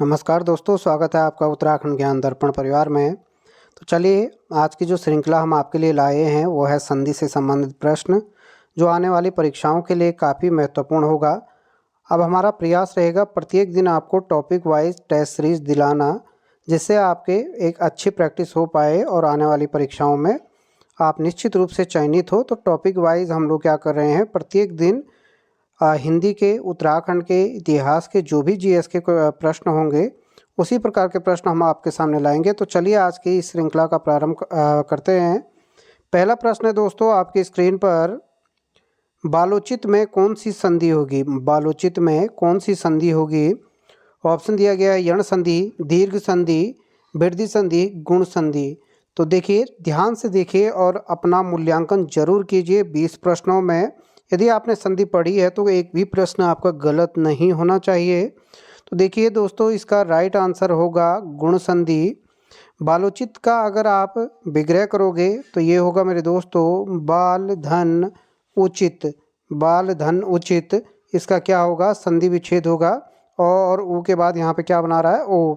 नमस्कार दोस्तों, स्वागत है आपका उत्तराखंड ज्ञान दर्पण परिवार में। तो चलिए, आज की जो श्रृंखला हम आपके लिए लाए हैं वो है संधि से संबंधित प्रश्न, जो आने वाली परीक्षाओं के लिए काफ़ी महत्वपूर्ण होगा। अब हमारा प्रयास रहेगा प्रत्येक दिन आपको टॉपिक वाइज टेस्ट सीरीज दिलाना, जिससे आपके एक अच्छी प्रैक्टिस हो पाए और आने वाली परीक्षाओं में आप निश्चित रूप से चयनित हो। तो टॉपिक वाइज हम लोग क्या कर रहे हैं, प्रत्येक दिन हिंदी के, उत्तराखंड के इतिहास के जो भी जीएस के प्रश्न होंगे, उसी प्रकार के प्रश्न हम आपके सामने लाएंगे। तो चलिए आज की इस श्रृंखला का प्रारंभ करते हैं। पहला प्रश्न है दोस्तों आपकी स्क्रीन पर, बालोचित में कौन सी संधि होगी? बालोचित में कौन सी संधि होगी? ऑप्शन दिया गया है यण संधि, दीर्घ संधि, वृद्धि संधि, गुण संधि। तो देखिए, ध्यान से देखिए और अपना मूल्यांकन जरूर कीजिए 20 प्रश्नों में। यदि आपने संधि पढ़ी है तो एक भी प्रश्न आपका गलत नहीं होना चाहिए। तो देखिए दोस्तों, इसका राइट आंसर होगा गुण संधि। बालोचित का अगर आप विग्रह करोगे तो ये होगा मेरे दोस्तों बाल धन उचित। बाल धन उचित, इसका क्या होगा? संधि विच्छेद होगा। और ऊ के बाद यहाँ पे क्या बना रहा है? ओ।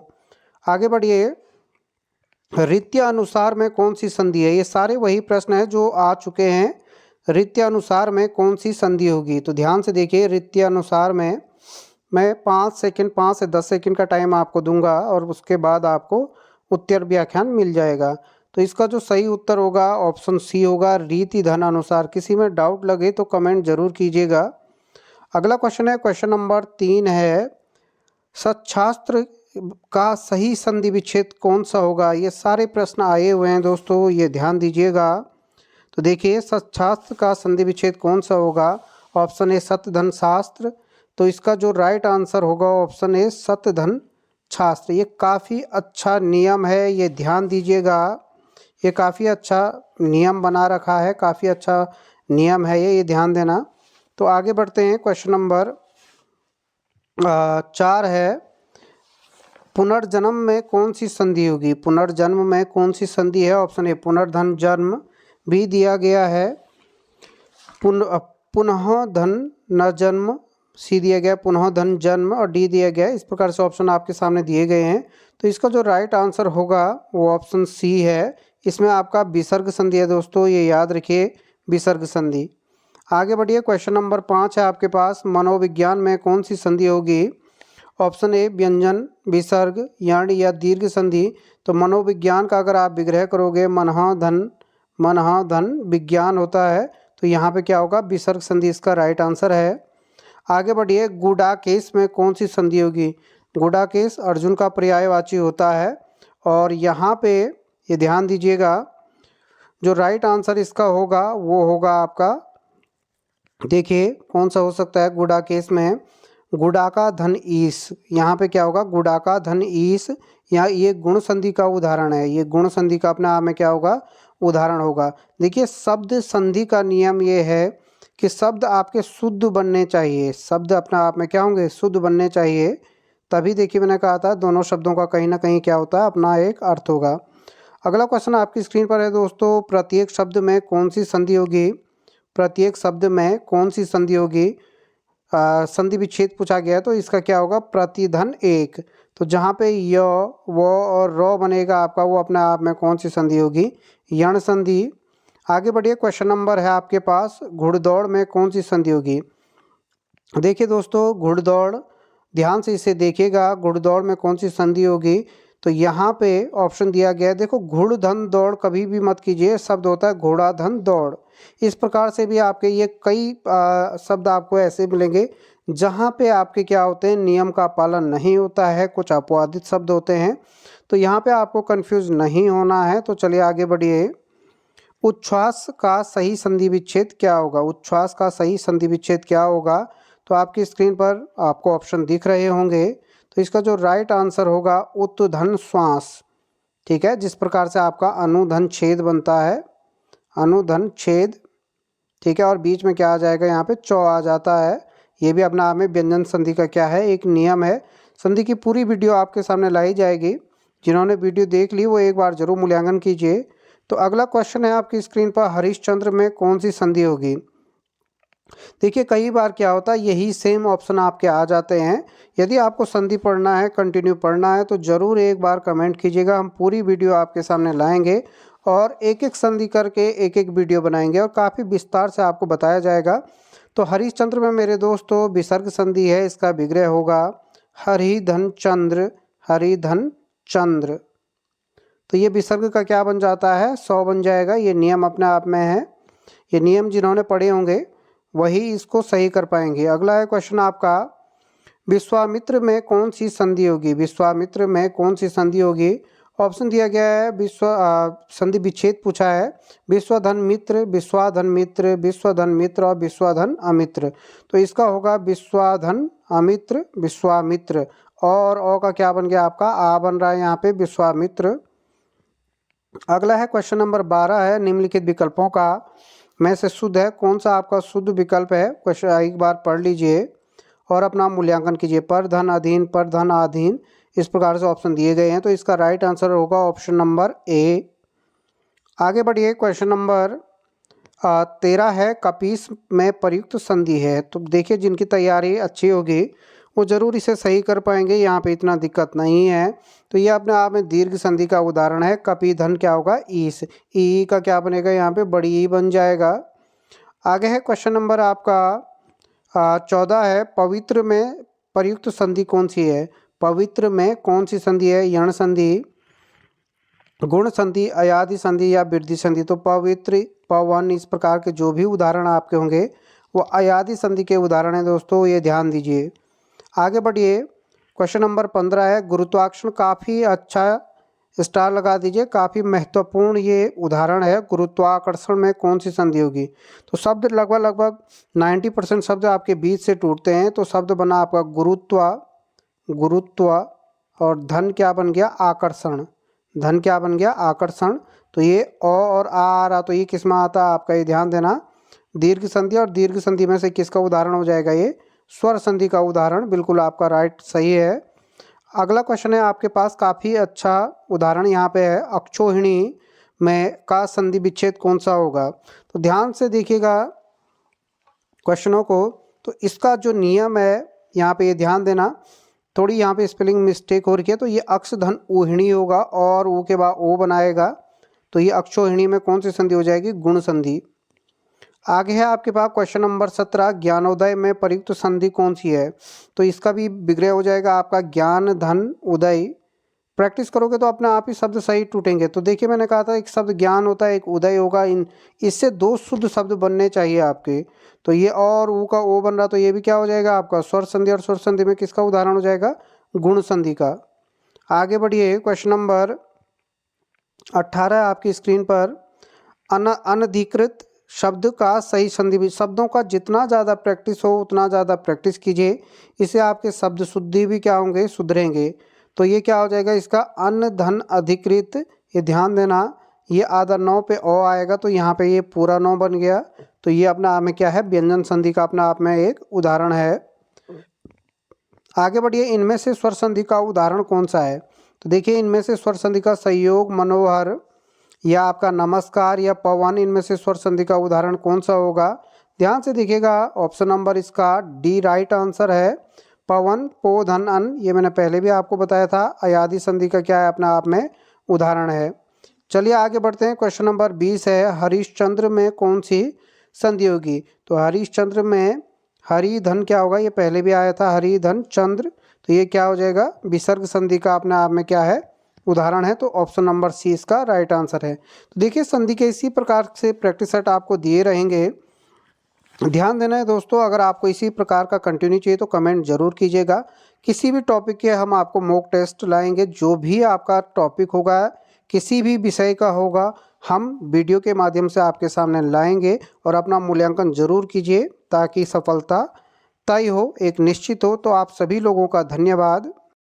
आगे बढ़िए, रीत्य अनुसार में कौन सी संधि है? ये सारे वही प्रश्न हैं जो आ चुके हैं। रीत्य अनुसार में कौन सी संधि होगी? तो ध्यान से देखिए, रीत्य अनुसार में मैं 5 से 10 सेकंड का टाइम आपको दूंगा और उसके बाद आपको उत्तर व्याख्यान मिल जाएगा। तो इसका जो सही उत्तर होगा ऑप्शन सी होगा, रीति धन अनुसार। किसी में डाउट लगे तो कमेंट जरूर कीजिएगा। अगला क्वेश्चन है, क्वेश्चन नंबर 3 है, सच्छास्त्र का सही संधि विच्छेद कौन सा होगा? ये सारे प्रश्न आए हुए हैं दोस्तों, ये ध्यान दीजिएगा। तो देखिए, सच्छास्त्र का संधि विच्छेद कौन सा होगा? ऑप्शन ए सतधन शास्त्र। तो इसका जो राइट आंसर होगा ऑप्शन ए सतधन शास्त्र। ये काफ़ी अच्छा नियम है, ये ध्यान दीजिएगा। ये काफ़ी अच्छा नियम बना रखा है, काफ़ी अच्छा नियम है ये ध्यान देना। तो आगे बढ़ते हैं, क्वेश्चन नंबर 4 है, पुनर्जन्म में कौन सी संधि होगी? पुनर्जन्म में कौन सी संधि है? ऑप्शन ए पुनर्धन जन्म भी दिया गया है, पुनः धन न जन्म सी दिया गया, पुनः धन जन्म, और डी दिया गया। इस प्रकार से ऑप्शन आपके सामने दिए गए हैं। तो इसका जो राइट आंसर होगा वो ऑप्शन सी है। इसमें आपका विसर्ग संधि है दोस्तों, ये याद रखिए, विसर्ग संधि। आगे बढ़िए, क्वेश्चन नंबर 5 है आपके पास, मनोविज्ञान में कौन सी संधि होगी? ऑप्शन ए व्यंजन, विसर्ग, यण या दीर्घ संधि। तो मनोविज्ञान का अगर आप विग्रह करोगे, मनः धन विज्ञान होता है, तो यहाँ पे क्या होगा? विसर्ग संधि इसका राइट आंसर है। आगे बढ़िए, गुडाकेश में कौन सी संधि होगी? गुडाकेश अर्जुन का पर्यायवाची होता है। और यहाँ पे ये ध्यान दीजिएगा, जो राइट आंसर इसका होगा वो होगा आपका, देखिए कौन सा हो सकता है गुडाकेश में? गुडाका धन ईस। यहाँ पे क्या होगा? गुडाका धन ईस। यहाँ ये गुण संधि का उदाहरण है, ये गुण संधि का अपने आप में क्या होगा? उदाहरण होगा। देखिए, शब्द संधि का नियम ये है कि शब्द आपके शुद्ध बनने चाहिए। शब्द अपने आप में क्या होंगे? शुद्ध बनने चाहिए। तभी देखिए, मैंने कहा था दोनों शब्दों का कहीं ना कहीं क्या होता है? अपना एक अर्थ होगा। अगला क्वेश्चन आपकी स्क्रीन पर है दोस्तों, प्रत्येक शब्द में कौन सी संधि होगी? प्रत्येक शब्द में कौन सी संधि होगी? संधि विच्छेद पूछा गया है, तो इसका क्या होगा? प्रतिधन एक। तो जहाँ पे य, व और र बनेगा आपका, वो अपने आप में कौन सी संधि होगी? यण संधि। आगे बढ़िए, क्वेश्चन नंबर है आपके पास, घुड़दौड़ में कौन सी संधि होगी? देखिए दोस्तों, घुड़दौड़, ध्यान से इसे देखिएगा, घुड़दौड़ में कौन सी संधि होगी? तो यहाँ पे ऑप्शन दिया गया है, देखो, घुड़ धन दौड़ कभी भी मत कीजिए, शब्द होता है घोड़ा धन दौड़। इस प्रकार से भी आपके ये कई शब्द आपको ऐसे मिलेंगे जहाँ पे आपके क्या होते हैं? नियम का पालन नहीं होता है, कुछ अपवादित शब्द होते हैं। तो यहाँ पे आपको कंफ्यूज नहीं होना है। तो चलिए आगे बढ़िए, उच्छ्वास का सही संधि विच्छेद क्या होगा? उच्छ्वास का सही संधि विच्छेद क्या होगा? तो आपकी स्क्रीन पर आपको ऑप्शन दिख रहे होंगे। तो इसका जो राइट आंसर होगा उत्धन श्वास। ठीक है, जिस प्रकार से आपका अनुधन छेद बनता है, अनुधन छेद। ठीक है, और बीच में क्या आ जाएगा? यहाँ पे चौ आ जाता है। ये भी अपने आप में व्यंजन संधि का क्या है? एक नियम है। संधि की पूरी वीडियो आपके सामने लाई जाएगी, जिन्होंने वीडियो देख ली वो एक बार जरूर मूल्यांकन कीजिए। तो अगला क्वेश्चन है आपकी स्क्रीन पर, हरिश्चंद्र में कौन सी संधि होगी? देखिए कई बार क्या होता है यही सेम ऑप्शन आपके आ जाते हैं। यदि आपको संधि पढ़ना है, कंटिन्यू पढ़ना है, तो ज़रूर एक बार कमेंट कीजिएगा। हम पूरी वीडियो आपके सामने लाएंगे और एक एक संधि करके एक एक वीडियो बनाएंगे और काफ़ी विस्तार से आपको बताया जाएगा। तो हरिश्चंद्र में मेरे दोस्तों विसर्ग संधि है, इसका विग्रह होगा हरिधन चंद्र, हरिधन चंद्र। तो ये विसर्ग का क्या बन जाता है, 100 बन जाएगा। ये नियम अपने आप में है, ये नियम जिन्होंने पढ़े होंगे वही इसको सही कर पाएंगे। अगला है क्वेश्चन आपका, विश्वामित्र में कौन सी संधि होगी, विश्वामित्र में कौन सी संधि होगी। ऑप्शन दिया गया है, संधि विच्छेद पूछा है, विश्वधन मित्र, विश्वाधन मित्र, विश्वधन मित्र और विश्वधन अमित्र। तो इसका होगा विश्वाधन अमित्र, विश्वामित्र। और ओ का क्या बन गया आपका, आ बन रहा है यहाँ पे, विश्वामित्र। अगला है क्वेश्चन नंबर 12 है, निम्नलिखित विकल्पों का में से शुद्ध है, कौन सा आपका शुद्ध विकल्प है। क्वेश्चन एक बार पढ़ लीजिए और अपना मूल्यांकन कीजिए। पर धन अधीन, पर धन अधीन, इस प्रकार से ऑप्शन दिए गए हैं। तो इसका राइट आंसर होगा ऑप्शन नंबर ए। आगे बढ़िए, क्वेश्चन नंबर 13 है, कपीस में प्रयुक्त संधि है। तो देखिए जिनकी तैयारी अच्छी होगी वो ज़रूर इसे सही कर पाएंगे, यहाँ पे इतना दिक्कत नहीं है। तो ये अपने आप में दीर्घ संधि का उदाहरण है। कपी धन क्या होगा, ईस, ई का क्या बनेगा यहाँ पे, बड़ी ई बन जाएगा। आगे है क्वेश्चन नंबर आपका 14 है, पवित्र में प्रयुक्त संधि कौन सी है। पवित्र में कौन सी संधि है, यण संधि, गुण संधि, अयादि संधि या वृद्धि संधि। तो पवित्र, पवन, इस प्रकार के जो भी उदाहरण आपके होंगे वो अयादि संधि के उदाहरण हैं दोस्तों, ये ध्यान दीजिए। आगे बढ़िए, क्वेश्चन नंबर 15 है, गुरुत्वाकर्षण, काफ़ी अच्छा स्टार लगा दीजिए, काफ़ी महत्वपूर्ण ये उदाहरण है। गुरुत्वाकर्षण में कौन सी संधि होगी। तो शब्द लगभग 90% शब्द आपके बीच से टूटते हैं। तो शब्द बना आपका गुरुत्व, गुरुत्व, और धन क्या बन गया, आकर्षण, धन क्या बन गया, आकर्षण। तो ये अ और आ रहा, तो ये किस में आता है आपका, ये ध्यान देना, दीर्घ संधि। और दीर्घ संधि में से किसका उदाहरण हो जाएगा, ये स्वर संधि का उदाहरण। बिल्कुल आपका राइट सही है। अगला क्वेश्चन है आपके पास, काफ़ी अच्छा उदाहरण यहाँ पे है, अक्षोहिणी में का संधि विच्छेद कौन सा होगा। तो ध्यान से देखिएगा क्वेश्चनों को। तो इसका जो नियम है यहाँ पे, ये ध्यान देना, थोड़ी यहाँ पे स्पेलिंग मिस्टेक हो रही है। तो ये अक्ष धन ऊहिणी होगा और ऊ के बाद ओ बनाएगा। तो ये अक्षोहिणी में कौन सी संधि हो जाएगी, गुण संधि। आगे है आपके पास क्वेश्चन नंबर 17, ज्ञानोदय में प्रयुक्त संधि कौन सी है। तो इसका भी विग्रह हो जाएगा आपका ज्ञान धन उदय। प्रैक्टिस करोगे तो अपने आप ही शब्द सही टूटेंगे। तो देखिए मैंने कहा था एक शब्द ज्ञान होता है, एक उदय होगा, इन इससे 2 शुद्ध शब्द बनने चाहिए आपके। तो ये और ऊ का ओ बन रहा, तो ये भी क्या हो जाएगा आपका स्वर संधि। और स्वर संधि में किसका उदाहरण हो जाएगा, गुण संधि का। आगे बढ़िए, क्वेश्चन नंबर 18 आपकी स्क्रीन पर, अनधिकृत शब्द का सही संधि। शब्दों का जितना ज़्यादा प्रैक्टिस हो उतना ज़्यादा प्रैक्टिस कीजिए, इससे आपके शब्द शुद्धि भी क्या होंगे, सुधरेंगे। तो ये क्या हो जाएगा इसका, अन्न धन अधिकृत, ये ध्यान देना, ये आधा 9 पे ओ आएगा, तो यहाँ पे ये पूरा 9 बन गया। तो ये अपना आप में क्या है, व्यंजन संधि का अपना आप में एक उदाहरण है। आगे बढ़िए, इनमें से स्वर संधि का उदाहरण कौन सा है। तो देखिए इनमें से स्वर संधि का संयोग, मनोहर या आपका नमस्कार या पवन, इनमें से स्वर संधि का उदाहरण कौन सा होगा। ध्यान से देखिएगा, ऑप्शन नंबर इसका डी राइट आंसर है। पवन, पो धन अन, ये मैंने पहले भी आपको बताया था, अयादि संधि का क्या है, अपना आप में उदाहरण है। चलिए आगे बढ़ते हैं, क्वेश्चन नंबर 20 है, हरिश्चंद्र में कौन सी संधि होगी। तो हरिश्चंद्र में हरि धन क्या होगा, ये पहले भी आया था, हरि धन चंद्र। तो ये क्या हो जाएगा, विसर्ग संधि का अपने आप में क्या है, उदाहरण है। तो ऑप्शन नंबर सी इसका राइट आंसर है। तो देखिए संधि के इसी प्रकार से प्रैक्टिस सेट आपको दिए रहेंगे, ध्यान देना है दोस्तों। अगर आपको इसी प्रकार का कंटिन्यू चाहिए तो कमेंट जरूर कीजिएगा। किसी भी टॉपिक के हम आपको मॉक टेस्ट लाएंगे, जो भी आपका टॉपिक होगा, किसी भी विषय का होगा, हम वीडियो के माध्यम से आपके सामने लाएंगे। और अपना मूल्यांकन जरूर कीजिए ताकि सफलता तय हो, एक निश्चित हो। तो आप सभी लोगों का धन्यवाद।